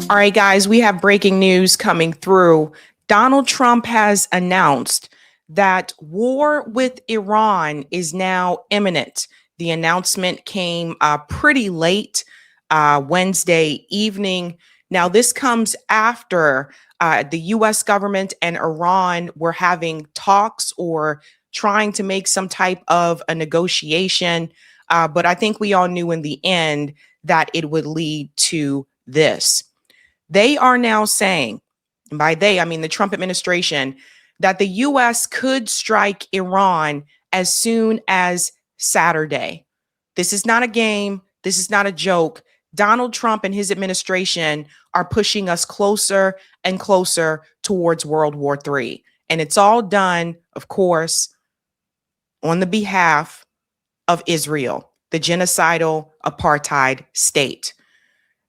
All right, guys, we have breaking news coming through. Donald Trump has announced that war with Iran is now imminent. The announcement came pretty late Wednesday evening. Now, this comes after the US government and Iran were having talks or trying to make some type of a negotiation. But I think we all knew in the end that it would lead to this. They are now saying, and by they, I mean the Trump administration, that the US could strike Iran as soon as Saturday. This is not a game. This is not a joke. Donald Trump and his administration are pushing us closer and closer towards World War III. And it's all done, of course, on the behalf of Israel, the genocidal apartheid state.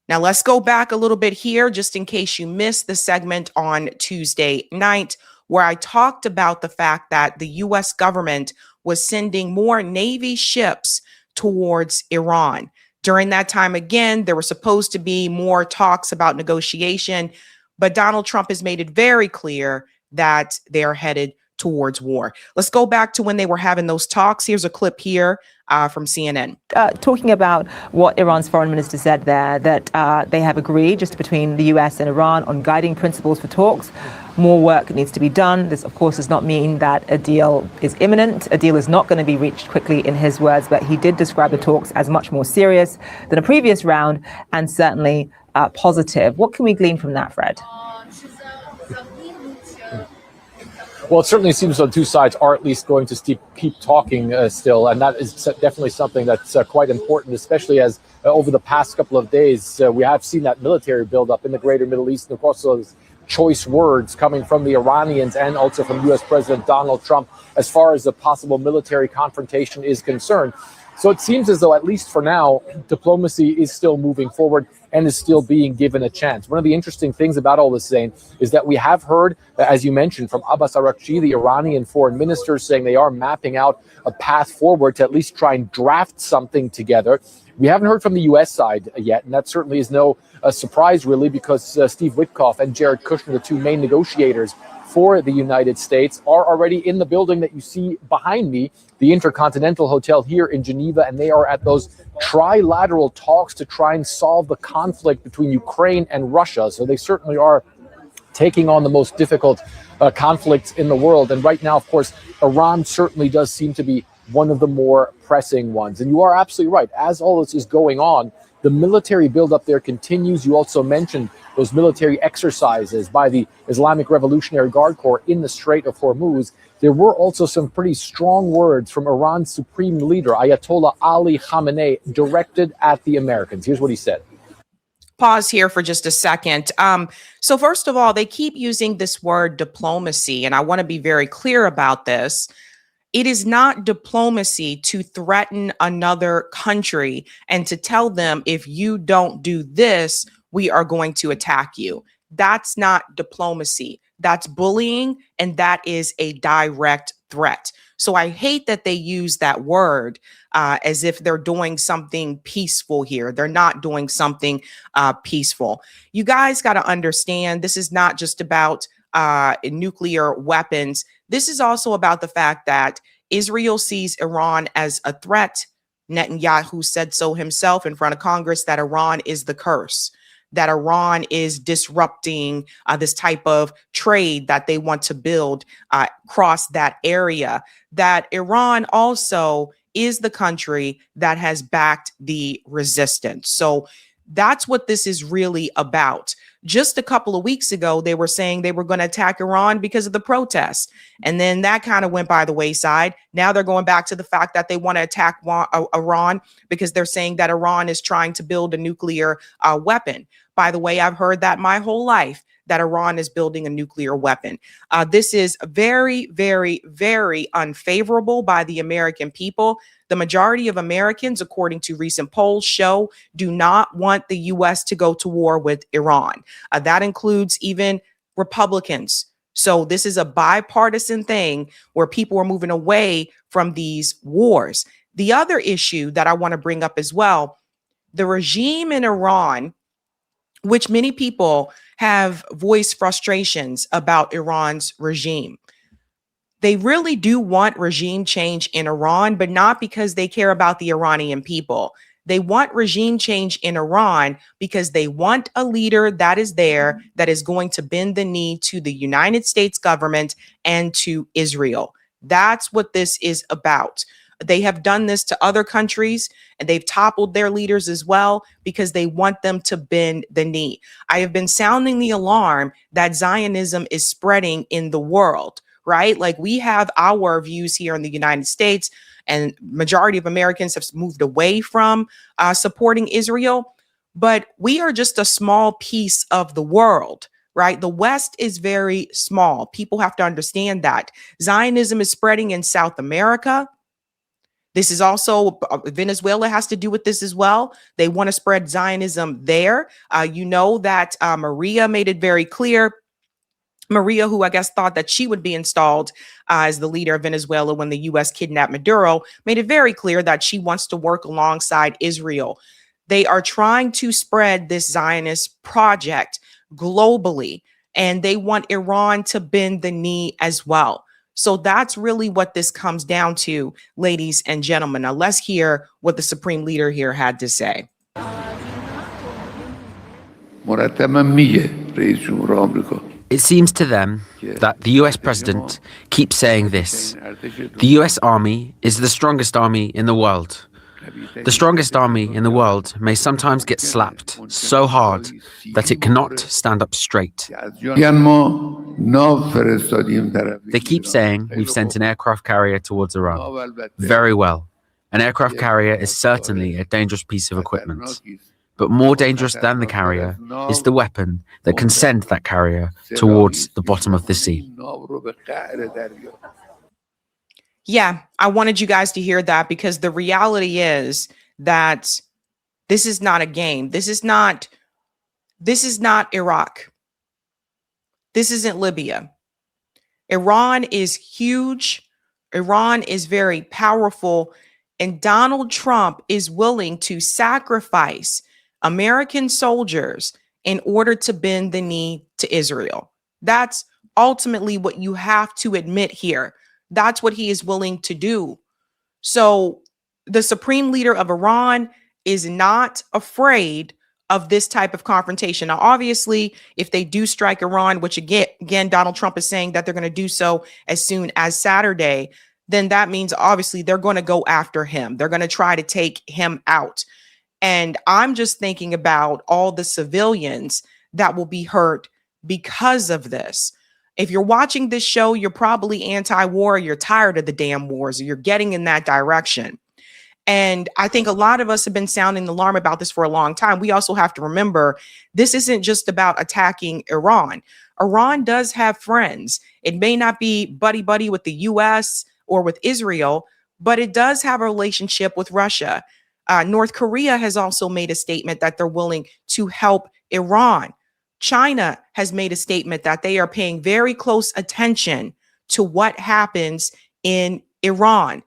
Now, let's go back a little bit here, just in case you missed the segment on Tuesday night, where I talked about the fact that the U.S. government was sending more Navy ships towards Iran. During that time, again, there were supposed to be more talks about negotiation, but Donald Trump has made it very clear that they are headed towards war. Let's go back to when they were having those talks. Here's a clip here from CNN. Talking about what Iran's foreign minister said there, that they have agreed just between the US and Iran on guiding principles for talks. More work needs to be done. This, of course, does not mean that a deal is imminent. A deal is not going to be reached quickly, in his words, but he did describe the talks as much more serious than a previous round and certainly positive. What can we glean from that, Fred? Well, it certainly seems the two sides are at least going to keep talking still, and that is definitely something that's quite important, especially as over the past couple of days we have seen that military buildup in the greater Middle East, and of course those choice words coming from the Iranians and also from U.S. President Donald Trump as far as a possible military confrontation is concerned. So it seems as though, at least for now, diplomacy is still moving forward and is still being given a chance. One of the interesting things about all this, Zain, is that we have heard, as you mentioned, from Abbas Araghchi, the Iranian foreign minister, saying they are mapping out a path forward to at least try and draft something together. We haven't heard from the U.S. side yet, and that certainly is no surprise, really, because Steve Witkoff and Jared Kushner, the two main negotiators for the United States, are already in the building that you see behind me, the Intercontinental Hotel here in Geneva, and they are at those trilateral talks to try and solve the conflict between Ukraine and Russia. So they certainly are taking on the most difficult conflicts in the world. And right now, of course, Iran certainly does seem to be one of the more pressing ones. And you are absolutely right. As all this is going on, the military buildup there continues. You also mentioned those military exercises by the Islamic Revolutionary Guard Corps in the Strait of Hormuz. There were also some pretty strong words from Iran's supreme leader, Ayatollah Ali Khamenei, directed at the Americans. Here's what he said. Pause here for just a second. So first of all, they keep using this word diplomacy, and I want to be very clear about this. It is not diplomacy to threaten another country and to tell them, if you don't do this, we are going to attack you. That's not diplomacy. That's bullying, and that is a direct threat. So I hate that they use that word as if they're doing something peaceful here. They're not doing something peaceful. You guys got to understand, this is not just about nuclear weapons. This is also about the fact that Israel sees Iran as a threat. Netanyahu said so himself in front of Congress, that Iran is the curse, that Iran is disrupting this type of trade that they want to build across that area, that Iran also is the country that has backed the resistance. So that's what this is really about. Just a couple of weeks ago, they were saying they were going to attack Iran because of the protests. And then that kind of went by the wayside. Now they're going back to the fact that they want to attack Iran because they're saying that Iran is trying to build a nuclear weapon. By the way, I've heard that my whole life, that Iran is building a nuclear weapon. This is very, very, very unfavorable by the American people. The majority of Americans, according to recent polls, do not want the U.S. to go to war with Iran. That includes even Republicans. So this is a bipartisan thing where people are moving away from these wars. The other issue that I want to bring up as well, the regime in Iran which many people have voiced frustrations about Iran's regime. They really do want regime change in Iran, but not because they care about the Iranian people. They want regime change in Iran because they want a leader that is there that is going to bend the knee to the United States government and to Israel. That's what this is about. They have done this to other countries and they've toppled their leaders as well because they want them to bend the knee. I have been sounding the alarm that Zionism is spreading in the world, right? Like we have our views here in the United States, and majority of Americans have moved away from supporting Israel, but we are just a small piece of the world, right? The West is very small. People have to understand that. Zionism is spreading in South America. This is also, Venezuela has to do with this as well. They want to spread Zionism there. You know that Maria made it very clear. Maria, who I guess thought that she would be installed as the leader of Venezuela when the U.S. kidnapped Maduro, made it very clear that she wants to work alongside Israel. They are trying to spread this Zionist project globally, and they want Iran to bend the knee as well. So that's really what this comes down to, ladies and gentlemen. Now let's hear what the Supreme Leader here had to say. It seems to them that the US president keeps saying this: the US army is the strongest army in the world. The strongest army in the world may sometimes get slapped so hard that it cannot stand up straight. They keep saying we've sent an aircraft carrier towards Iran. Very well. An aircraft carrier is certainly a dangerous piece of equipment. But more dangerous than the carrier is the weapon that can send that carrier towards the bottom of the sea. Yeah, I wanted you guys to hear that because the reality is that this is not a game. This is not Iraq. This isn't Libya. Iran is huge. Iran is very powerful. And Donald Trump is willing to sacrifice American soldiers in order to bend the knee to Israel. That's ultimately what you have to admit here. That's what he is willing to do. So the Supreme Leader of Iran is not afraid of this type of confrontation. Now, obviously, if they do strike Iran, which again, Donald Trump is saying that they're going to do so as soon as Saturday, then that means obviously they're going to go after him. They're going to try to take him out. And I'm just thinking about all the civilians that will be hurt because of this. If you're watching this show, you're probably anti-war, you're tired of the damn wars, or you're getting in that direction. And I think a lot of us have been sounding the alarm about this for a long time. We also have to remember this isn't just about attacking Iran. Iran does have friends. It may not be buddy-buddy with the US or with Israel, but it does have a relationship with Russia. North Korea has also made a statement that they're willing to help Iran. China has made a statement that they are paying very close attention to what happens in Iran.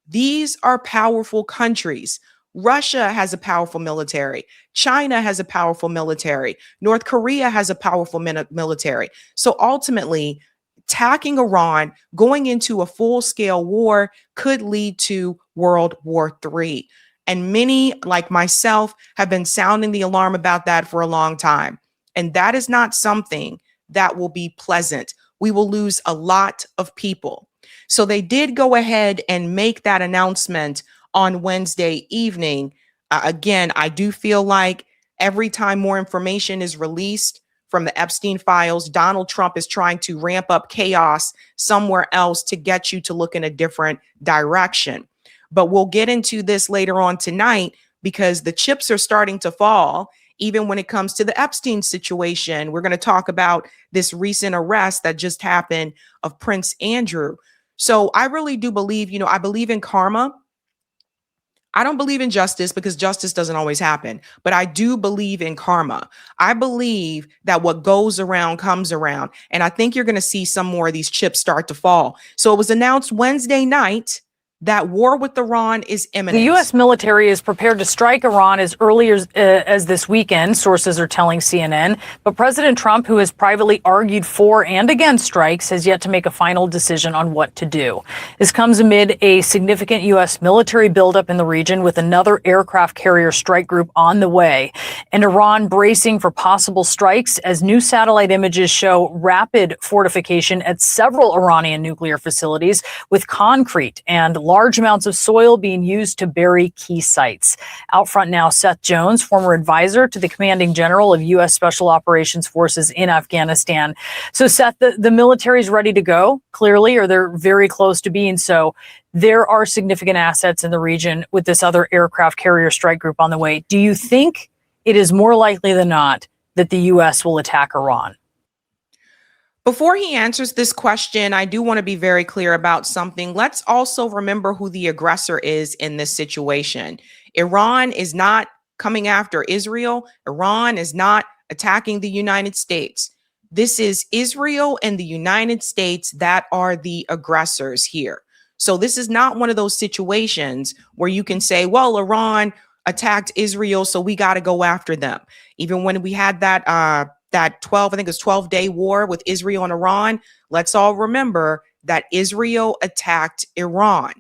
These are powerful countries. Russia has a powerful military. China has a powerful military. North Korea has a powerful military. So ultimately, attacking Iran, going into a full-scale war could lead to World War III. And many, like myself, have been sounding the alarm about that for a long time. And that is not something that will be pleasant. We will lose a lot of people. So they did go ahead and make that announcement on Wednesday evening. Again, I do feel like every time more information is released from the Epstein files, Donald Trump is trying to ramp up chaos somewhere else to get you to look in a different direction. But we'll get into this later on tonight because the chips are starting to fall. Even when it comes to the Epstein situation, we're going to talk about this recent arrest that just happened of Prince Andrew. So I really do believe, I believe in karma. I don't believe in justice because justice doesn't always happen, but I do believe in karma. I believe that what goes around comes around. And I think you're going to see some more of these chips start to fall. So it was announced Wednesday night that war with Iran is imminent. The U.S. military is prepared to strike Iran as early as this weekend, sources are telling CNN. But President Trump, who has privately argued for and against strikes, has yet to make a final decision on what to do. This comes amid a significant U.S. military buildup in the region, with another aircraft carrier strike group on the way, and Iran bracing for possible strikes as new satellite images show rapid fortification at several Iranian nuclear facilities, with concrete and large amounts of soil being used to bury key sites. Out front now, Seth Jones, former advisor to the commanding general of U.S. Special Operations Forces in Afghanistan. So, Seth, the military is ready to go, clearly, or they're very close to being so. There are significant assets in the region with this other aircraft carrier strike group on the way. Do you think it is more likely than not that the U.S. will attack Iran? Before he answers this question, I do want to be very clear about something. Let's also remember who the aggressor is in this situation. Iran is not coming after Israel. Iran is not attacking the United States. This is Israel and the United States that are the aggressors here. So this is not one of those situations where you can say, well, Iran attacked Israel, so we got to go after them. Even when we had that 12-day war with Israel and Iran, let's all remember that Israel attacked Iran.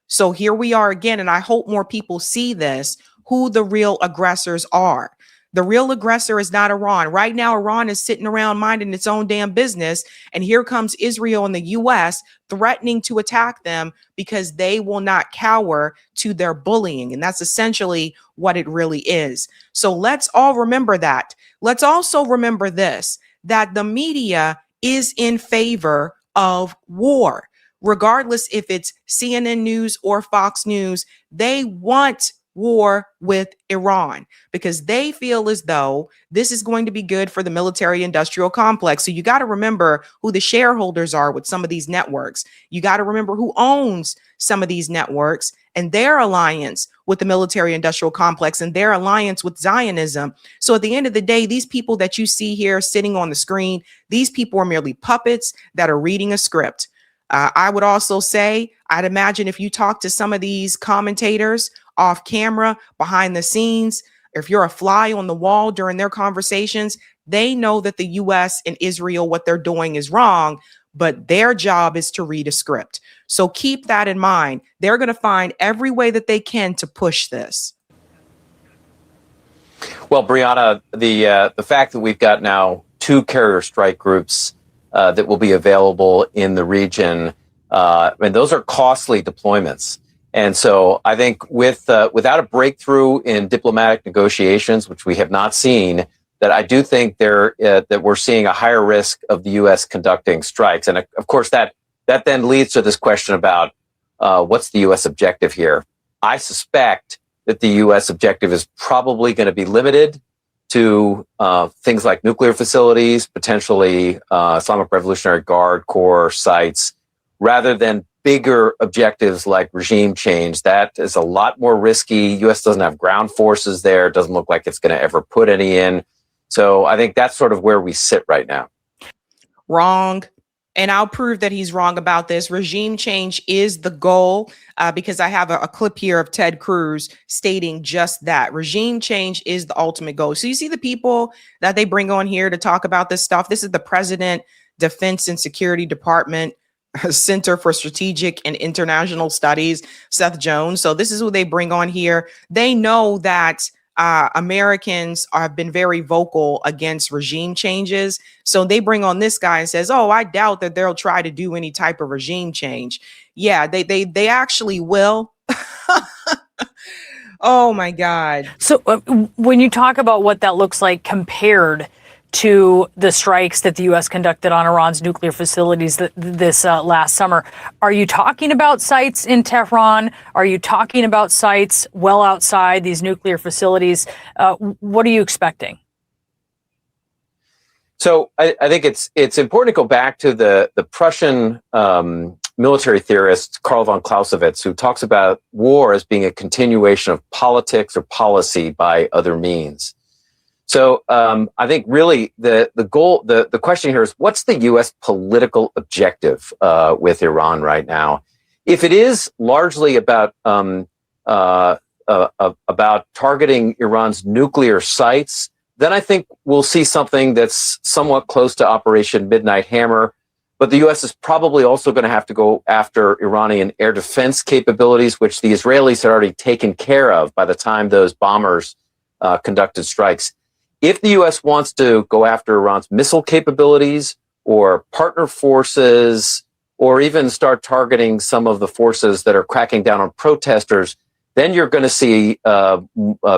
So here we are again, and I hope more people see this, who the real aggressors are. The real aggressor is not Iran. Right now, Iran is sitting around minding its own damn business, and here comes Israel and the U.S. threatening to attack them because they will not cower to their bullying, and that's essentially what it really is. So let's all remember that. Let's also remember this, that the media is in favor of war. Regardless if it's CNN News or Fox News, they want war with Iran because they feel as though this is going to be good for the military industrial complex. So you got to remember who the shareholders are with some of these networks. You got to remember who owns some of these networks and their alliance with the military industrial complex and their alliance with Zionism. So at the end of the day, these people that you see here sitting on the screen, these people are merely puppets that are reading a script. I would also say, I'd imagine if you talk to some of these commentators off camera, behind the scenes, if you're a fly on the wall during their conversations, they know that the U.S. and Israel, what they're doing is wrong, but their job is to read a script. So keep that in mind. They're going to find every way that they can to push this. Well, Brianna, the fact that we've got now 2 carrier strike groups that will be available in the region, and those are costly deployments. And so I think without a breakthrough in diplomatic negotiations, which we have not seen, that I do think that we're seeing a higher risk of the U.S. conducting strikes. And of course, that then leads to this question about what's the U.S. objective here. I suspect that the U.S. objective is probably going to be limited to things like nuclear facilities, potentially Islamic Revolutionary Guard Corps sites, rather than bigger objectives like regime change. That is a lot more risky. U.S. doesn't have ground forces there. It doesn't look like it's going to ever put any in. So I think that's sort of where we sit right now. Wrong. And I'll prove that he's wrong about this. Regime change is the goal because I have a clip here of Ted Cruz stating just that. Regime change is the ultimate goal. So you see the people that they bring on here to talk about this stuff. This is the President, Defense and Security Department, Center for Strategic and International Studies, Seth Jones. So this is who they bring on here. They know that Americans have been very vocal against regime changes. So they bring on this guy and says, oh, I doubt that they'll try to do any type of regime change. Yeah, they actually will. Oh, my God. So when you talk about what that looks like compared to the strikes that the U.S. conducted on Iran's nuclear facilities this last summer, are you talking about sites in Tehran? Are you talking about sites well outside these nuclear facilities? What are you expecting? So I think it's important to go back to the Prussian military theorist Karl von Clausewitz, who talks about war as being a continuation of politics or policy by other means. So I think really the goal, the question here is, what's the U.S. political objective with Iran right now? If it is largely about targeting Iran's nuclear sites, then I think we'll see something that's somewhat close to Operation Midnight Hammer. But the U.S. is probably also going to have to go after Iranian air defense capabilities, which the Israelis had already taken care of by the time those bombers conducted strikes. If the U.S. wants to go after Iran's missile capabilities or partner forces, or even start targeting some of the forces that are cracking down on protesters, then you're going to see a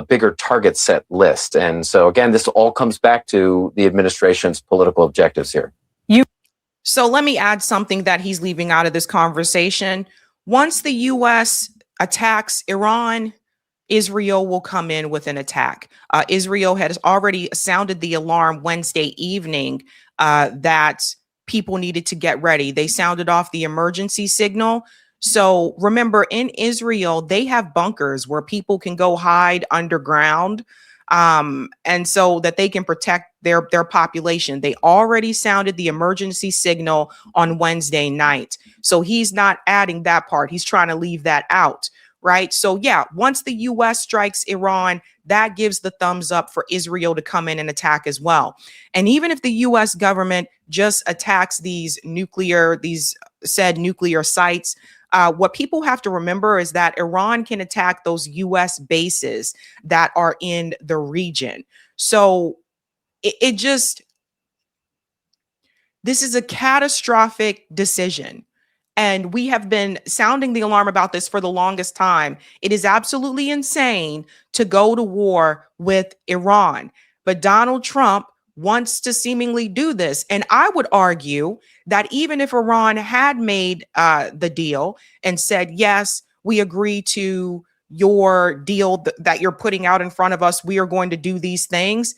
bigger target set list. And so, again, this all comes back to the administration's political objectives here. So let me add something that he's leaving out of this conversation. Once the U.S. attacks Iran, Israel will come in with an attack. Israel has already sounded the alarm Wednesday evening that people needed to get ready. They sounded off the emergency signal. So remember, in Israel, they have bunkers where people can go hide underground, and so that they can protect their population. They already sounded the emergency signal on Wednesday night. So he's not adding that part. He's trying to leave that out, right? So yeah, once the U.S. strikes Iran, that gives the thumbs up for Israel to come in and attack as well. And even if the U.S. government just attacks these said nuclear sites, what people have to remember is that Iran can attack those U.S. bases that are in the region. So this is a catastrophic decision. And we have been sounding the alarm about this for the longest time. It is absolutely insane to go to war with Iran. But Donald Trump wants to seemingly do this. And I would argue that even if Iran had made the deal and said, yes, we agree to your deal that you're putting out in front of us, we are going to do these things,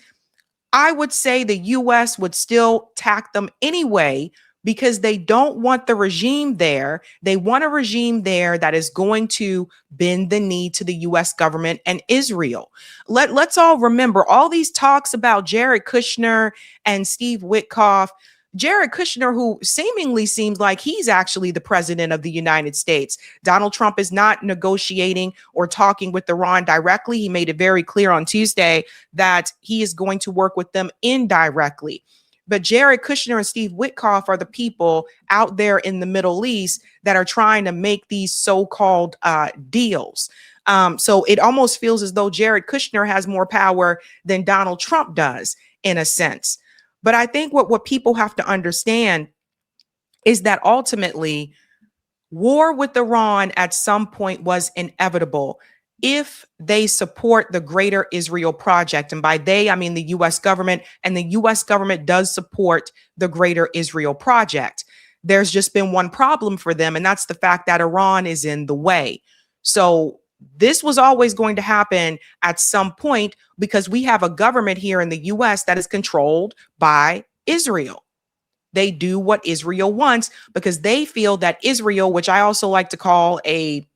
I would say the U.S. would still attack them anyway, because they don't want the regime there. They want a regime there that is going to bend the knee to the U.S. government and Israel. Let's all remember all these talks about Jared Kushner and Steve Witkoff. Jared Kushner, who seemingly seems like he's actually the president of the United States. Donald Trump is not negotiating or talking with Iran directly. He made it very clear on Tuesday that he is going to work with them indirectly. But Jared Kushner and Steve Witkoff are the people out there in the Middle East that are trying to make these so-called deals. So it almost feels as though Jared Kushner has more power than Donald Trump does, in a sense. But I think what people have to understand is that ultimately war with Iran at some point was inevitable if they support the greater Israel project. And by they, I mean the U.S. government, and the U.S. government does support the greater Israel project. There's just been one problem for them, and that's the fact that Iran is in the way. So this was always going to happen at some point, because we have a government here in the U.S. that is controlled by Israel. They do what Israel wants because they feel that Israel, which I also like to call a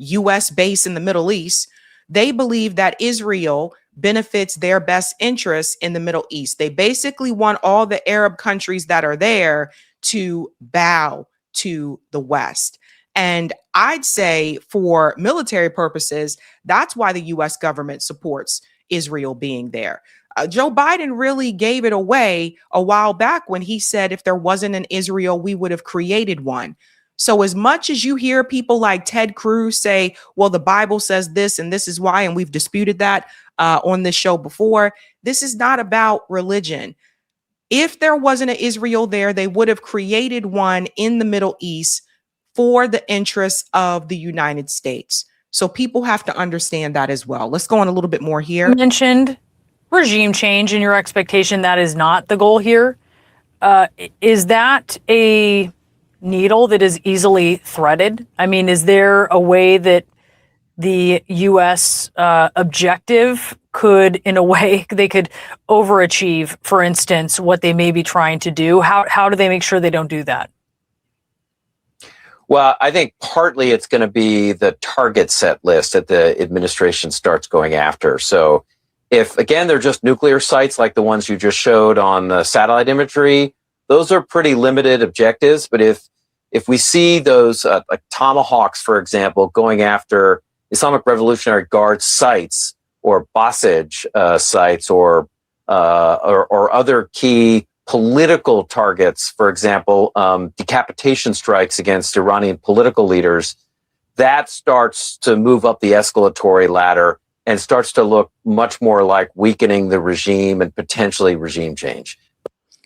U.S. base in the Middle East, they believe that Israel benefits their best interests in the Middle East. They basically want all the Arab countries that are there to bow to the West. And I'd say for military purposes, that's why the U.S. government supports Israel being there. Joe Biden really gave it away a while back when he said if there wasn't an Israel, we would have created one. So as much as you hear people like Ted Cruz say, well, the Bible says this and this is why, and we've disputed that on this show before, this is not about religion. If there wasn't an Israel there, they would have created one in the Middle East for the interests of the United States. So people have to understand that as well. Let's go on a little bit more here. You mentioned regime change and your expectation that is not the goal here. Is that a needle that is easily threaded? I mean, is there a way that the U.S. Objective could, in a way, they could overachieve, for instance, what they may be trying to do? How do they make sure they don't do that? Well, I think partly it's going to be the target set list that the administration starts going after. So if, again, they're just nuclear sites like the ones you just showed on the satellite imagery, those are pretty limited objectives. But if if we see those like tomahawks, for example, going after Islamic Revolutionary Guard sites or Basij sites or other key political targets, for example, decapitation strikes against Iranian political leaders, that starts to move up the escalatory ladder and starts to look much more like weakening the regime and potentially regime change.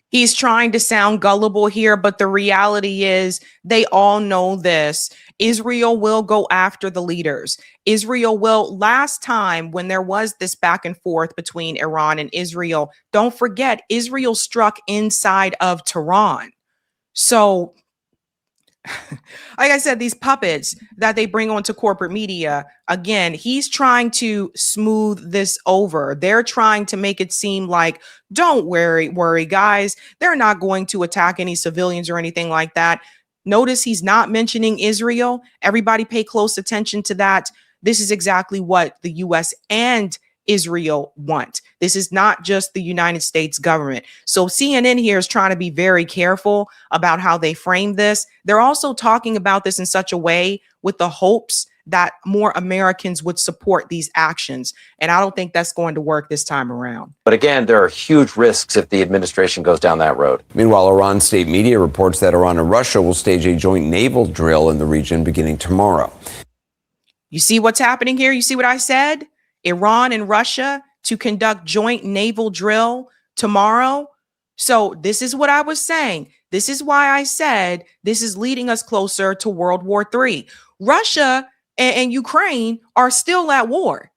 He's trying to sound gullible here, but the reality is they all know this. Israel will go after the leaders. Israel will. Last time when there was this back and forth between Iran and Israel, don't forget, Israel struck inside of Tehran. So, like I said, these puppets that they bring onto corporate media, again, he's trying to smooth this over. They're trying to make it seem like, don't worry, guys. They're not going to attack any civilians or anything like that. Notice he's not mentioning Israel. Everybody pay close attention to that. This is exactly what the U.S. and Israel want. This is not just the United States government. So CNN here is trying to be very careful about how they frame this. They're also talking about this in such a way with the hopes that more Americans would support these actions. And I don't think that's going to work this time around. But again, there are huge risks if the administration goes down that road. Meanwhile, Iran state media reports that Iran and Russia will stage a joint naval drill in the region beginning tomorrow. You see what's happening here? You see what I said? Iran and Russia to conduct joint naval drill tomorrow. So this is what I was saying. This is why I said this is leading us closer to World War III. Russia and Ukraine are still at war.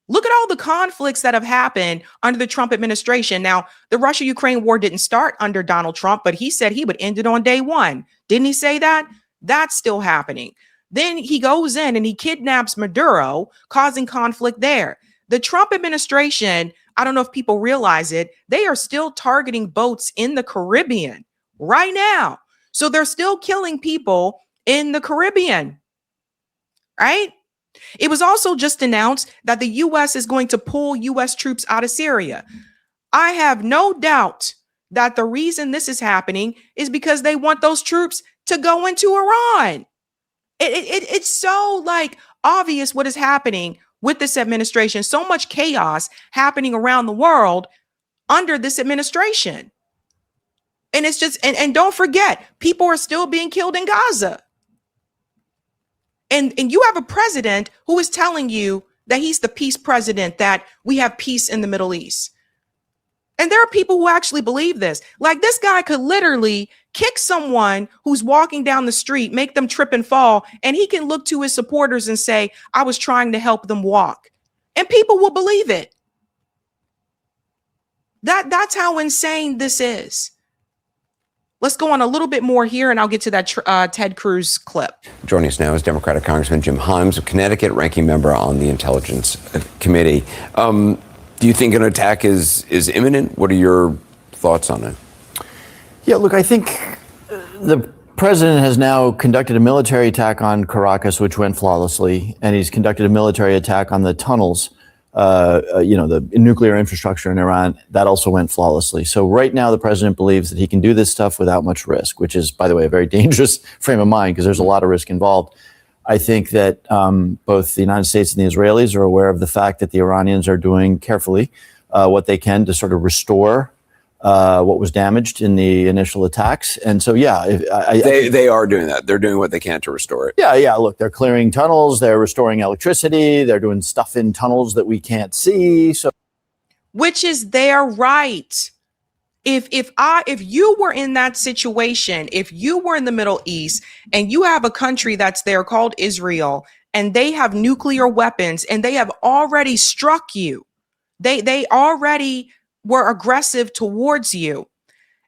Look at all the conflicts that have happened under the Trump administration. Now, the Russia-Ukraine war didn't start under Donald Trump, but he said he would end it on day one. Didn't he say that? That's still happening. Then he goes in and he kidnaps Maduro, causing conflict there. The Trump administration, I don't know if people realize it, they are still targeting boats in the Caribbean right now. So they're still killing people in the Caribbean, right? It was also just announced that the U.S. is going to pull U.S. troops out of Syria. I have no doubt that the reason this is happening is because they want those troops to go into Iran. It's so like obvious what is happening with this administration. So much chaos happening around the world under this administration. And it's just, and don't forget, people are still being killed in Gaza. And you have a president who is telling you that he's the peace president, that we have peace in the Middle East. And there are people who actually believe this. Like this guy could literally kick someone who's walking down the street, make them trip and fall, and he can look to his supporters and say, I was trying to help them walk. And people will believe it. That's how insane this is. Let's go on a little bit more here, and I'll get to that Ted Cruz clip. Joining us now is Democratic Congressman Jim Himes of Connecticut, ranking member on the Intelligence Committee. Do you think an attack is imminent? What are your thoughts on it? Yeah, look, I think the president has now conducted a military attack on Caracas, which went flawlessly, and he's conducted a military attack on the tunnels, the nuclear infrastructure in Iran. That also went flawlessly. So right now, the president believes that he can do this stuff without much risk, which is, by the way, a very dangerous frame of mind because there's a lot of risk involved. I think that both the United States and the Israelis are aware of the fact that the Iranians are doing carefully what they can to sort of restore what was damaged in the initial attacks. And so, yeah, they are doing that. They're doing what they can to restore it. Yeah. Look, they're clearing tunnels. They're restoring electricity. They're doing stuff in tunnels that we can't see. So, which is their right. If you were in that situation, if you were in the Middle East and you have a country that's there called Israel and they have nuclear weapons and they have already struck you, they already were aggressive towards you,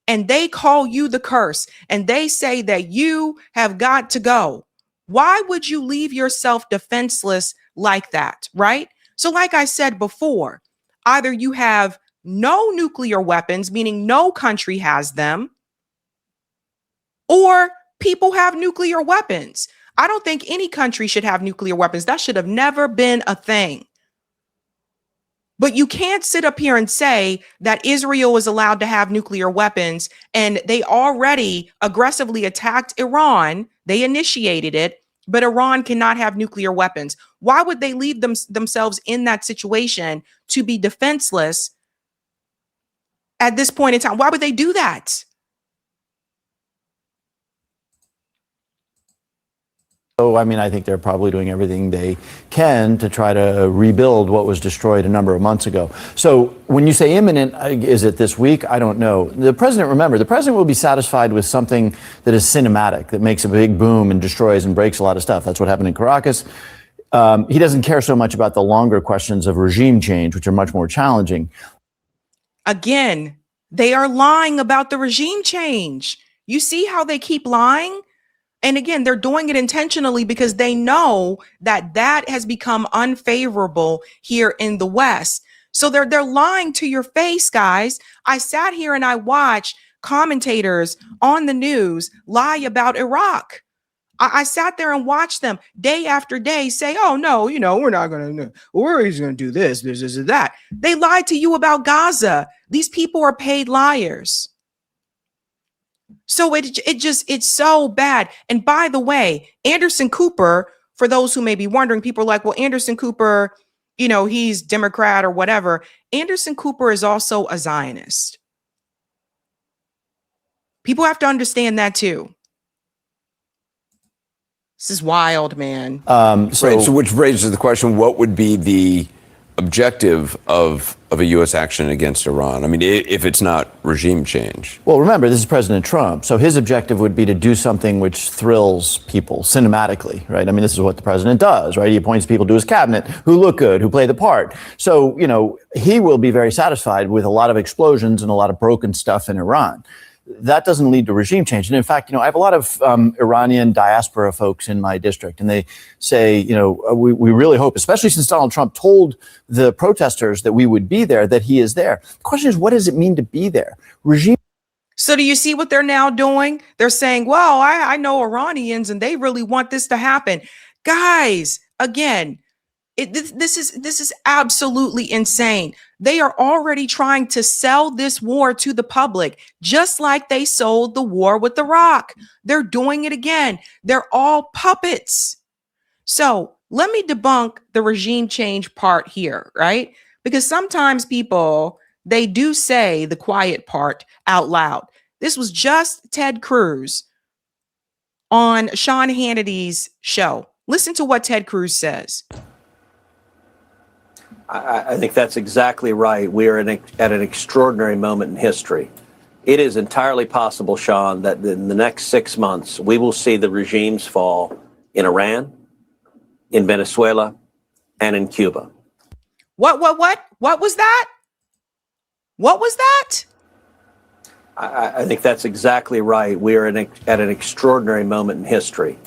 and they call you the curse and they say that you have got to go, why would you leave yourself defenseless like that, right? So like I said before, either you have no nuclear weapons, meaning no country has them, or people have nuclear weapons. I don't think any country should have nuclear weapons. That should have never been a thing. But you can't sit up here and say that Israel is allowed to have nuclear weapons, and they already aggressively attacked Iran. They initiated it, but Iran cannot have nuclear weapons. Why would they leave themselves in that situation to be defenseless at this point in time? Why would they do that? So, I mean, I think they're probably doing everything they can to try to rebuild what was destroyed a number of months ago. So when you say imminent, is it this week? I don't know. Remember, the president will be satisfied with something that is cinematic, that makes a big boom and destroys and breaks a lot of stuff. That's what happened in Caracas. He doesn't care so much about the longer questions of regime change, which are much more challenging. Again, they are lying about the regime change. You see how they keep lying? And again, they're doing it intentionally because they know that that has become unfavorable here in the West. So they're lying to your face, guys. I sat here and I watched commentators on the news lie about Iraq. I sat there and watched them day after day say, oh, no, we're not going to, we're just going to do this, that. They lied to you about Gaza. These people are paid liars. So it's so bad. And by the way, Anderson Cooper, for those who may be wondering, people are like, well, Anderson Cooper, he's Democrat or whatever. Anderson Cooper is also a Zionist. People have to understand that too. This is wild, man. So which raises the question, what would be the objective of a U.S. action against Iran? I mean, if it's not regime change. Well, remember, this is President Trump. So his objective would be to do something which thrills people cinematically, right? I mean, this is what the president does, right? He appoints people to his cabinet who look good, who play the part. So, he will be very satisfied with a lot of explosions and a lot of broken stuff in Iran. That doesn't lead to regime change. And in fact, I have a lot of Iranian diaspora folks in my district, and they say, we really hope, especially since Donald Trump told the protesters that we would be there, that he is there. The question is, what does it mean to be there? Regime. So do you see what they're now doing? They're saying, well, I know Iranians and they really want this to happen. Guys, again, this is absolutely insane. They are already trying to sell this war to the public, just like they sold the war with Iraq. They're doing it again. They're all puppets. So let me debunk the regime change part here, right? Because sometimes people, they do say the quiet part out loud. This was just Ted Cruz on Sean Hannity's show. Listen to what Ted Cruz says. I think that's exactly right. We are at an extraordinary moment in history. It is entirely possible, Sean, that in the next 6 months, we will see the regimes fall in Iran, in Venezuela, and in Cuba. What was that? What was that? I think that's exactly right. We are at an extraordinary moment in history.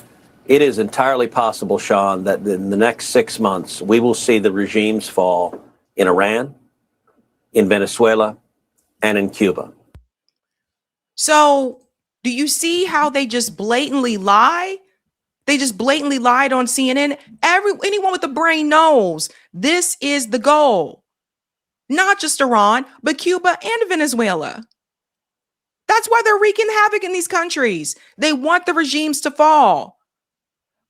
It is entirely possible, Sean, that in the next 6 months, we will see the regimes fall in Iran, in Venezuela, and in Cuba. So do you see how they just blatantly lie? They just blatantly lied on CNN. Anyone with a brain knows this is the goal. Not just Iran, but Cuba and Venezuela. That's why they're wreaking havoc in these countries. They want the regimes to fall.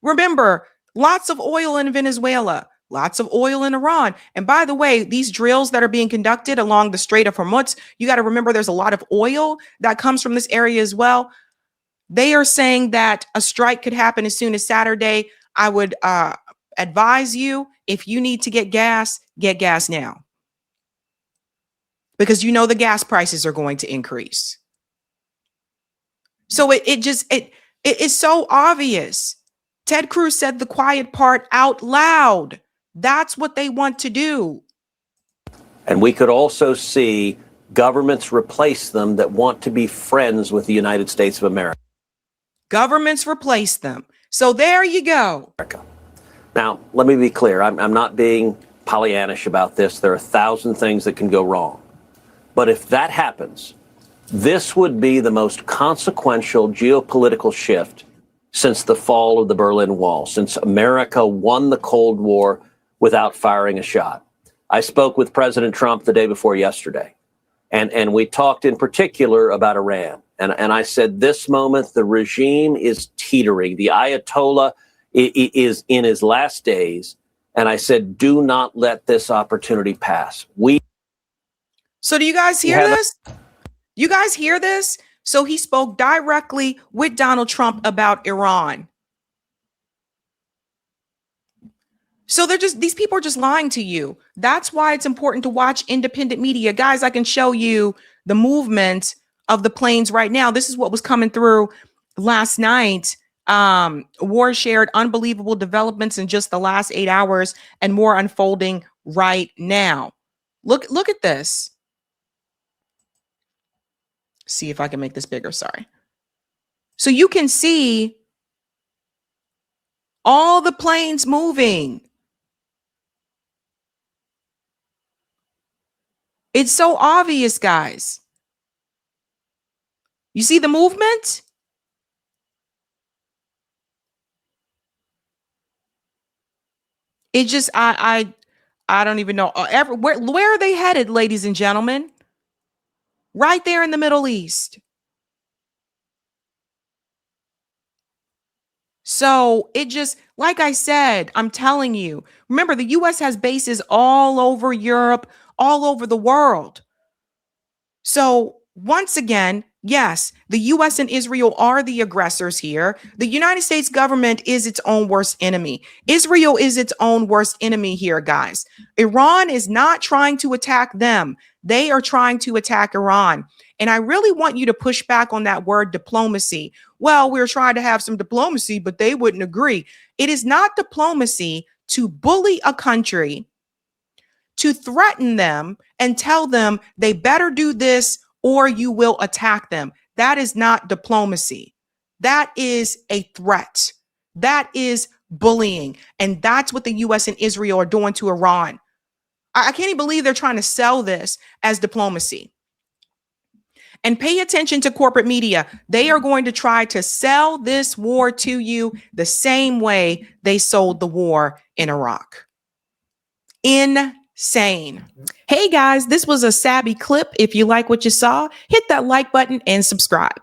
Remember, lots of oil in Venezuela, lots of oil in Iran. And by the way, these drills that are being conducted along the Strait of Hormuz, you got to remember there's a lot of oil that comes from this area as well. They are saying that a strike could happen as soon as Saturday. I would advise you, if you need to get gas now. Because the gas prices are going to increase. So it is so obvious. Ted Cruz said the quiet part out loud. That's what they want to do. And we could also see governments replace them that want to be friends with the United States of America. Governments replace them. So there you go. Now, let me be clear. I'm not being Pollyannish about this. There are 1,000 things that can go wrong. But if that happens, this would be the most consequential geopolitical shift since the fall of the Berlin Wall, since America won the Cold War without firing a shot. I spoke with President Trump the day before yesterday, and we talked in particular about Iran. And I said, this moment, the regime is teetering. The Ayatollah is in his last days. And I said, do not let this opportunity pass. So do you guys hear this? You guys hear this? So he spoke directly with Donald Trump about Iran. So these people are just lying to you. That's why it's important to watch independent media. Guys, I can show you the movement of the planes right now. This is what was coming through last night. War shared unbelievable developments in just the last 8 hours and more unfolding right now. Look at this. See if I can make this bigger. Sorry. So you can see all the planes moving. It's so obvious, guys. You see the movement? It just, I don't even know. Where are they headed, ladies and gentlemen? Right there in the Middle East. So it just, like I said, I'm telling you, remember, the U.S. has bases all over Europe, all over the world. So once again, yes, the U.S. and Israel are the aggressors here. The United States government is its own worst enemy. Israel is its own worst enemy here, guys. Iran is not trying to attack them. They are trying to attack Iran. And I really want you to push back on that word diplomacy. Well, we're trying to have some diplomacy, but they wouldn't agree. It is not diplomacy to bully a country, to threaten them and tell them they better do this or you will attack them. That is not diplomacy. That is a threat. That is bullying. And that's what the U.S. and Israel are doing to Iran. I can't even believe they're trying to sell this as diplomacy. And pay attention to corporate media. They are going to try to sell this war to you the same way they sold the war in Iraq. Insane. Hey guys, this was a Sabby clip. If you like what you saw, hit that like button and subscribe.